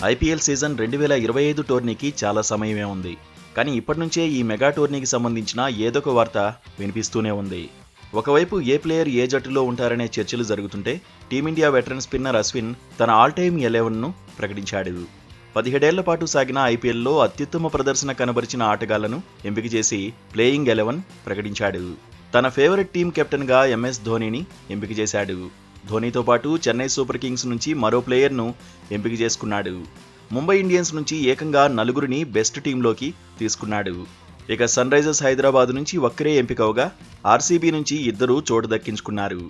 IPL season 2025 టోర్నీకి చాలా సమయమే ఉంది. కానీ ఇప్పటి నుంచే ఈ మెగా టోర్నీకి సంబంధించిన ఏదొక వార్త వినిపిస్తూనే ఉంది. ఒకవైపు ఏ ప్లేయర్ ఏ జట్టులో ఉంటారనే చర్చలు జరుగుతుంటే టీమిండియా వెటరన్ స్పిన్నర్ అశ్విన్ తన ఆల్ టైమ్ 11ను ప్రకటించాడు. 17 ఏళ్ల పాటు సాగిన ఐపీఎల్లో అత్యుత్తమ ప్రదర్శన కనబరిచిన ఆటగాళ్లను ఎంపిక చేసి ప్లేయింగ్ 11 ప్రకటించాడు. తన ఫేవరెట్ టీం కెప్టెన్గా ఎంఎస్ ధోనీని ఎంపిక చేశాడు. ధోనీతో పాటు చెన్నై సూపర్ కింగ్స్ నుంచి మరో ప్లేయర్ను ఎంపిక చేసుకున్నాడు. ముంబై ఇండియన్స్ నుంచి ఏకంగా 4గురిని బెస్ట్ టీంలోకి తీసుకున్నాడు. ఇక సన్ రైజర్స్ హైదరాబాద్ నుంచి ఒక్కరే ఎంపికవగా ఆర్సీబీ నుంచి 2 చోటు దక్కించుకున్నారు.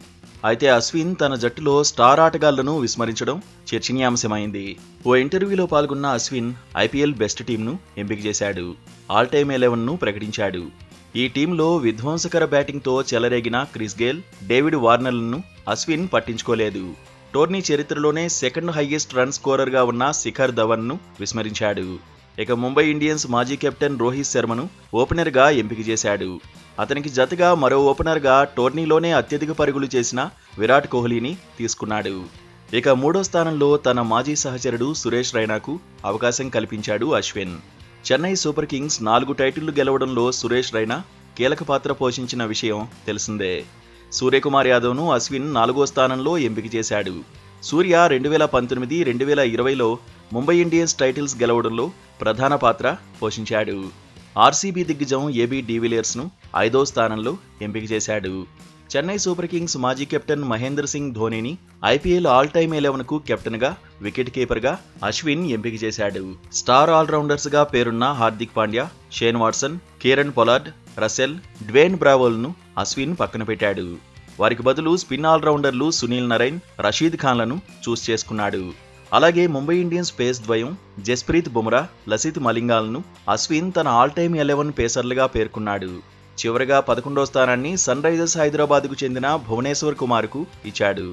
అయితే అశ్విన్ తన జట్టులో స్టార్ ఆటగాళ్లను విస్మరించడం చర్చనీయాంశమైంది. ఓ ఇంటర్వ్యూలో పాల్గొన్న అశ్విన్ ఐపీఎల్ బెస్ట్ టీంను ఎంపిక చేశాడు. ఆల్ టైమ్ 11ను ప్రకటించాడు. ఈ టీంలో విధ్వంసకర బ్యాటింగ్తో చెలరేగిన క్రిస్ గేల్, డేవిడ్ వార్నర్లను అశ్విన్ పట్టించుకోలేదు. టోర్నీ చరిత్రలోనే సెకండ్ హైయెస్ట్ రన్ స్కోరర్గా ఉన్న శిఖర్ ధవన్ను విస్మరించాడు. ఇక ముంబై ఇండియన్స్ మాజీ కెప్టెన్ రోహిత్ శర్మను ఓపెనర్గా ఎంపిక చేశాడు. అతనికి జతగా మరో ఓపెనర్గా టోర్నీలోనే అత్యధిక పరుగులు చేసిన విరాట్ కోహ్లీని తీసుకున్నాడు. ఇక 3వ స్థానంలో తన మాజీ సహచరుడు సురేష్ రైనాకు అవకాశం కల్పించాడు అశ్విన్. చెన్నై సూపర్ కింగ్స్ 4 టైటిళ్లు గెలవడంలో సురేష్ రైనా కీలక పాత్ర పోషించిన విషయం తెలిసిందే. సూర్యకుమార్ యాదవ్ను అశ్విన్ 4వ స్థానంలో ఎంపిక చేశాడు. సూర్య 2019, 2020లో ముంబై ఇండియన్స్ టైటిల్స్ గెలవడంలో ప్రధాన పాత్ర పోషించాడు. ఆర్సీబీ దిగ్గజం ఏబీ డివిలియర్స్ను 5వ స్థానంలో ఎంపిక చేశాడు. చెన్నై సూపర్ కింగ్స్ మాజీ కెప్టెన్ మహేంద్ర సింగ్ ధోనీని ఐపీఎల్ ఆల్ టైమ్ 11కు కెప్టెన్గా, వికెట్ కీపర్గా అశ్విన్ ఎంపిక చేశాడు. స్టార్ ఆల్రౌండర్స్గా పేరున్న Hardik Pandya, Shane Watson, Kieron Pollard, Russell, Dwayne బ్రావోల్ను అశ్విన్ పక్కన పెట్టాడు. వారికి బదులు స్పిన్ ఆల్రౌండర్లు సునీల్ నరైన్, రషీద్ ఖాన్లను చూస్ చేసుకున్నాడు. అలాగే ముంబై ఇండియన్స్ పేస్ ద్వయం జస్ప్రీత్ బుమ్రా, లసిత్ మలింగాలను అశ్విన్ తన ఆల్ టైమ్ 11 పేసర్లుగా పేర్కొన్నాడు. చివరగా 11వ స్థానాన్ని సన్ రైజర్స్ హైదరాబాద్కు చెందిన భువనేశ్వర్ కుమార్కు ఇచ్చాడు.